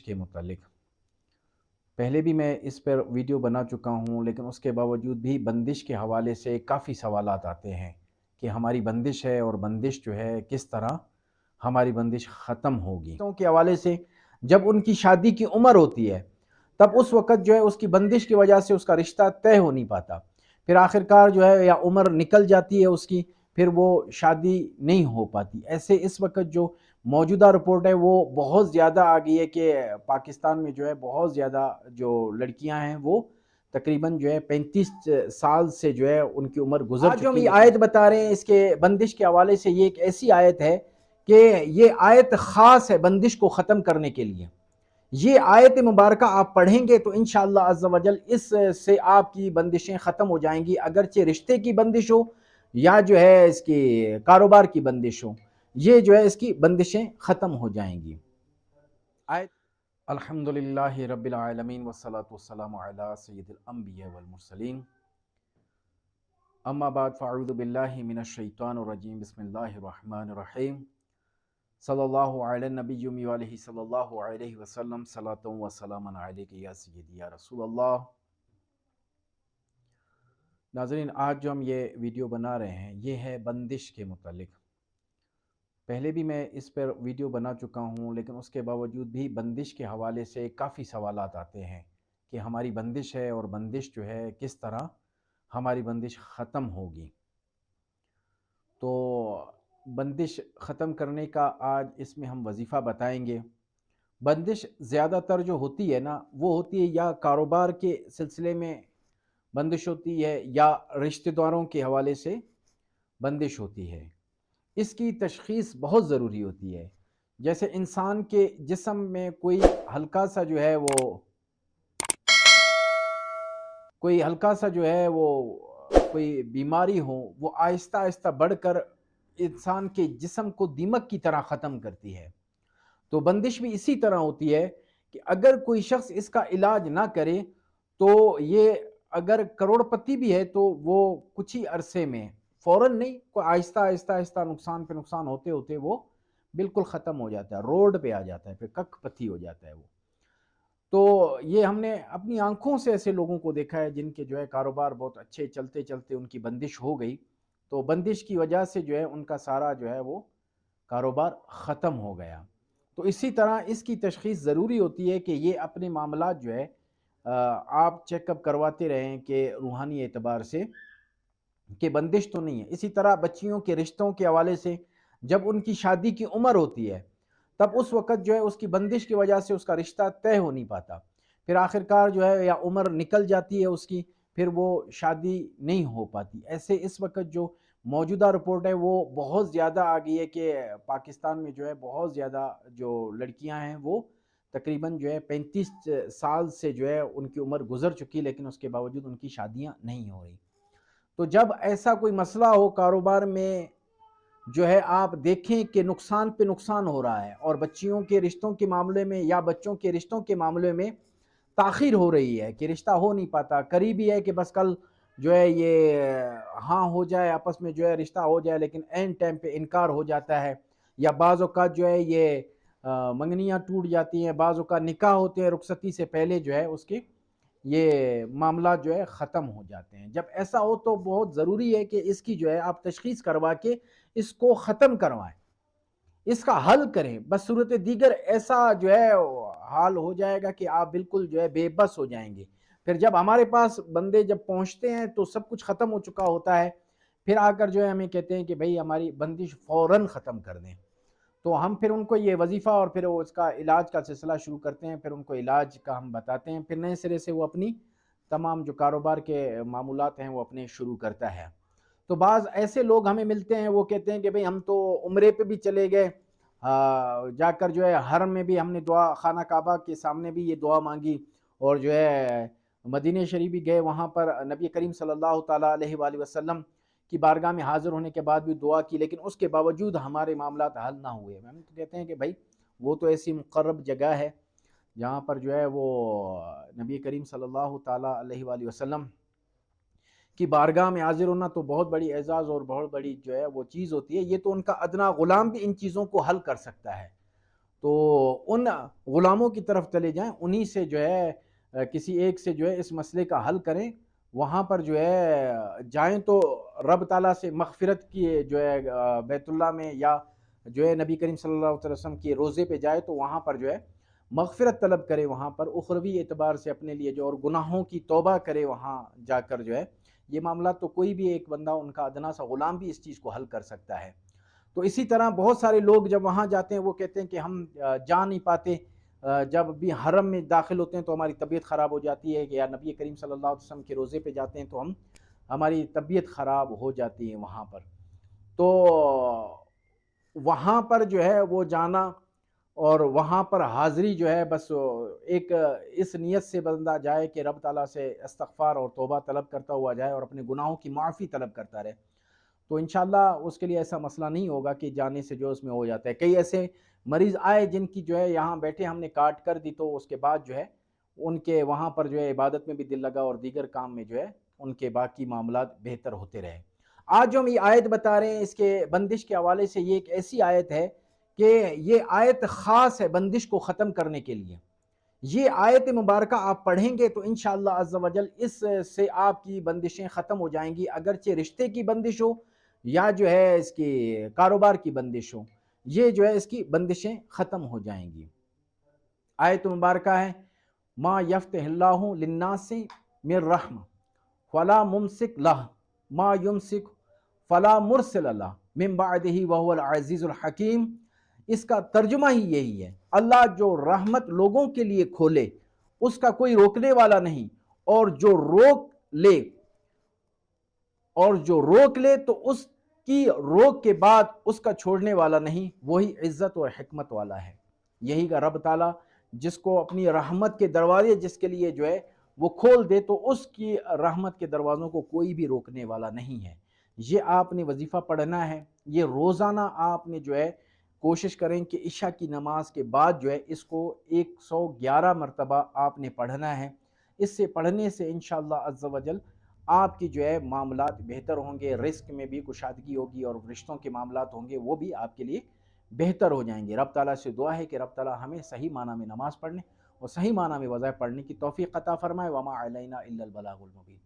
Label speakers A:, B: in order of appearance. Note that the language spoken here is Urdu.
A: کے متعلق پہلے بھی میں اس پر ویڈیو بنا چکا ہوں، لیکن اس کے باوجود بھی بندش کے حوالے سے کافی سوالات آتے ہیں کہ ہماری بندش ہے اور بندش جو ہے کس طرح ہماری بندش ختم ہوگی کے حوالے سے۔ جب ان کی شادی کی عمر ہوتی ہے تب اس وقت جو ہے اس کی بندش کی وجہ سے اس کا رشتہ طے ہو نہیں پاتا، پھر آخرکار جو ہے یا عمر نکل جاتی ہے اس کی، پھر وہ شادی نہیں ہو پاتی۔ ایسے اس وقت جو موجودہ رپورٹ ہے وہ بہت زیادہ آ گئی ہے کہ پاکستان میں جو ہے بہت زیادہ جو لڑکیاں ہیں وہ تقریباً جو ہے 35 سال سے جو ہے ان کی عمر گزر چکی ہے۔ آج ہم یہ آیت بتا رہے ہیں اس کے بندش کے حوالے سے، یہ ایک ایسی آیت ہے کہ یہ آیت خاص ہے بندش کو ختم کرنے کے لیے۔ یہ آیت مبارکہ آپ پڑھیں گے تو انشاءاللہ عز و جل اس سے آپ کی بندشیں ختم ہو جائیں گی، اگرچہ رشتے کی بندش ہو یا جو ہے اس کی کاروبار کی بندش ہو، یہ جو ہے اس کی بندشیں ختم ہو جائیں گی۔ الحمدللہ رب العالمین والصلاة والسلام علی سید الانبیاء والمرسلین، اما بعد فاعوذ باللہ من الشیطان الرجیم، بسم اللہ الرحمن الرحیم، صلی اللہ علی النبی وآلہ صلی اللہ علیہ وسلم، صلاۃ و سلام علیک یا سیدی یا رسول اللہ۔ ناظرین، آج جو ہم یہ ویڈیو بنا رہے ہیں یہ ہے بندش کے متعلق۔ پہلے بھی میں اس پر ویڈیو بنا چکا ہوں، لیکن اس کے باوجود بھی بندش کے حوالے سے کافی سوالات آتے ہیں کہ ہماری بندش ہے اور بندش جو ہے کس طرح ہماری بندش ختم ہوگی۔ تو بندش ختم کرنے کا آج اس میں ہم وظیفہ بتائیں گے۔ بندش زیادہ تر جو ہوتی ہے نا وہ ہوتی ہے یا کاروبار کے سلسلے میں بندش ہوتی ہے یا رشتہ داروں کے حوالے سے بندش ہوتی ہے۔ اس کی تشخیص بہت ضروری ہوتی ہے۔ جیسے انسان کے جسم میں کوئی ہلکا سا جو ہے کوئی بیماری ہو، وہ آہستہ آہستہ بڑھ کر انسان کے جسم کو دیمک کی طرح ختم کرتی ہے۔ تو بندش بھی اسی طرح ہوتی ہے کہ اگر کوئی شخص اس کا علاج نہ کرے تو یہ اگر کروڑ پتی بھی ہے تو وہ کچھ ہی عرصے میں، فوراً نہیں، کوئی آہستہ آہستہ آہستہ نقصان پہ نقصان ہوتے ہوتے وہ بالکل ختم ہو جاتا ہے، روڈ پہ آ جاتا ہے، پھر کک پتی ہو جاتا ہے وہ۔ تو یہ ہم نے اپنی آنکھوں سے ایسے لوگوں کو دیکھا ہے جن کے جو ہے کاروبار بہت اچھے چلتے چلتے ان کی بندش ہو گئی، تو بندش کی وجہ سے جو ہے ان کا سارا جو ہے وہ کاروبار ختم ہو گیا۔ تو اسی طرح اس کی تشخیص ضروری ہوتی ہے کہ یہ اپنے معاملات جو ہے آپ چیک اپ کرواتے رہیں کہ روحانی اعتبار سے کہ بندش تو نہیں ہے۔ اسی طرح بچیوں کے رشتوں کے حوالے سے جب ان کی شادی کی عمر ہوتی ہے تب اس وقت جو ہے اس کی بندش کی وجہ سے اس کا رشتہ طے ہو نہیں پاتا، پھر آخرکار جو ہے یا عمر نکل جاتی ہے اس کی، پھر وہ شادی نہیں ہو پاتی۔ ایسے اس وقت جو موجودہ رپورٹ ہے وہ بہت زیادہ آ گئی ہے کہ پاکستان میں جو ہے بہت زیادہ جو لڑکیاں ہیں وہ تقریباً جو ہے 35 سال سے جو ہے ان کی عمر گزر چکی، لیکن اس کے باوجود ان کی شادیاں نہیں ہو رہی۔ تو جب ایسا کوئی مسئلہ ہو کاروبار میں، جو ہے آپ دیکھیں کہ نقصان پہ نقصان ہو رہا ہے اور بچیوں کے رشتوں کے معاملے میں یا بچوں کے رشتوں کے معاملے میں تاخیر ہو رہی ہے کہ رشتہ ہو نہیں پاتا، قریبی ہے کہ بس کل جو ہے یہ ہاں ہو جائے، آپس میں جو ہے رشتہ ہو جائے، لیکن عین ٹائم پہ انکار ہو جاتا ہے، یا بعض اوقات جو ہے یہ منگنیاں ٹوٹ جاتی ہیں، بعض اوقات نکاح ہوتے ہیں رخصتی سے پہلے جو ہے اس کے یہ معاملات جو ہے ختم ہو جاتے ہیں۔ جب ایسا ہو تو بہت ضروری ہے کہ اس کی جو ہے آپ تشخیص کروا کے اس کو ختم کروائیں، اس کا حل کریں۔ بس صورت دیگر ایسا جو ہے حال ہو جائے گا کہ آپ بالکل جو ہے بے بس ہو جائیں گے۔ پھر جب ہمارے پاس بندے جب پہنچتے ہیں تو سب کچھ ختم ہو چکا ہوتا ہے، پھر آ کر جو ہے ہمیں کہتے ہیں کہ بھئی ہماری بندش فوراً ختم کر دیں، تو ہم پھر ان کو یہ وظیفہ اور پھر اس کا علاج کا سلسلہ شروع کرتے ہیں، پھر ان کو علاج کا ہم بتاتے ہیں، پھر نئے سرے سے وہ اپنی تمام جو کاروبار کے معمولات ہیں وہ اپنے شروع کرتا ہے۔ تو بعض ایسے لوگ ہمیں ملتے ہیں وہ کہتے ہیں کہ بھئی ہم تو عمرے پہ بھی چلے گئے، جا کر جو ہے حرم میں بھی ہم نے دعا، خانہ کعبہ کے سامنے بھی یہ دعا مانگی، اور جو ہے مدینہ شریف بھی گئے، وہاں پر نبی کریم صلی اللہ تعالیٰ علیہ وآلہ وسلم کی بارگاہ میں حاضر ہونے کے بعد بھی دعا کی، لیکن اس کے باوجود ہمارے معاملات حل نہ ہوئے۔ ہم تو کہتے ہیں کہ بھائی وہ تو ایسی مقرب جگہ ہے جہاں پر جو ہے وہ نبی کریم صلی اللہ تعالیٰ علیہ وآلہ وسلم کی بارگاہ میں حاضر ہونا تو بہت بڑی اعزاز اور بہت بڑی جو ہے وہ چیز ہوتی ہے، یہ تو ان کا ادنا غلام بھی ان چیزوں کو حل کر سکتا ہے۔ تو ان غلاموں کی طرف چلے جائیں، انہی سے جو ہے کسی ایک سے جو ہے اس مسئلے کا حل کریں، وہاں پر جو ہے جائیں تو رب تعالیٰ سے مغفرت کی جو ہے بیت اللہ میں یا جو ہے نبی کریم صلی اللہ علیہ وسلم کی روضے پہ جائے تو وہاں پر جو ہے مغفرت طلب کرے، وہاں پر اخروی اعتبار سے اپنے لیے جو اور گناہوں کی توبہ کرے وہاں جا کر جو ہے یہ معاملات، تو کوئی بھی ایک بندہ ان کا ادنا سا غلام بھی اس چیز کو حل کر سکتا ہے۔ تو اسی طرح بہت سارے لوگ جب وہاں جاتے ہیں وہ کہتے ہیں کہ ہم جا نہیں پاتے، جب بھی حرم میں داخل ہوتے ہیں تو ہماری طبیعت خراب ہو جاتی ہے، یا نبی کریم صلی اللہ علیہ وسلم کے روضے پہ جاتے ہیں تو ہماری طبیعت خراب ہو جاتی ہے وہاں پر۔ تو وہاں پر جو ہے وہ جانا اور وہاں پر حاضری جو ہے بس ایک اس نیت سے بندہ جائے کہ رب تعالیٰ سے استغفار اور توبہ طلب کرتا ہوا جائے اور اپنے گناہوں کی معافی طلب کرتا رہے، تو انشاءاللہ اس کے لیے ایسا مسئلہ نہیں ہوگا کہ جانے سے جو اس میں ہو جاتا ہے۔ کئی ایسے مریض آئے جن کی جو ہے یہاں بیٹھے ہم نے کاٹ کر دی، تو اس کے بعد جو ہے ان کے وہاں پر جو ہے عبادت میں بھی دل لگا اور دیگر کام میں جو ہے ان کے باقی معاملات بہتر ہوتے رہے۔ آج جو ہم یہ آیت بتا رہے ہیں اس کے بندش کے حوالے سے، یہ ایک ایسی آیت ہے کہ یہ آیت خاص ہے بندش کو ختم کرنے کے لیے۔ یہ آیت مبارکہ آپ پڑھیں گے تو انشاءاللہ عز و جل اس سے آپ کی بندشیں ختم ہو جائیں گی، اگرچہ رشتے کی بندش ہو یا جو ہے اس کی کاروبار کی بندش ہو، یہ جو ہے اس کی بندشیں ختم ہو جائیں گی۔ آیت مبارکہ ہے ما یفتح اللہ للناس من رحمہ فلا ممسک لہ ما یمسک فلا مرسل لہ من بعدہ وہو العزیز الحکیم۔ اس کا ترجمہ ہی یہی ہے، اللہ جو رحمت لوگوں کے لیے کھولے اس کا کوئی روکنے والا نہیں، اور جو روک لے تو اس کی روک کے بعد اس کا چھوڑنے والا نہیں، وہی عزت اور حکمت والا ہے۔ یہی کا رب تعالیٰ جس کو اپنی رحمت کے دروازے جس کے لیے جو ہے وہ کھول دے تو اس کی رحمت کے دروازوں کو کوئی بھی روکنے والا نہیں ہے۔ یہ آپ نے وظیفہ پڑھنا ہے، یہ روزانہ آپ نے جو ہے کوشش کریں کہ عشاء کی نماز کے بعد جو ہے اس کو 111 مرتبہ آپ نے پڑھنا ہے۔ اس سے پڑھنے سے انشاءاللہ عز و جل آپ کی جو ہے معاملات بہتر ہوں گے، رزق میں بھی کشادگی ہوگی اور رشتوں کے معاملات ہوں گے وہ بھی آپ کے لیے بہتر ہو جائیں گے۔ رب تعالیٰ سے دعا ہے کہ رب تعالیٰ ہمیں صحیح معنی میں نماز پڑھنے اور صحیح معنی میں وظائف پڑھنے کی توفیق عطا فرمائے۔ وما علینا الا البلاغ المبین۔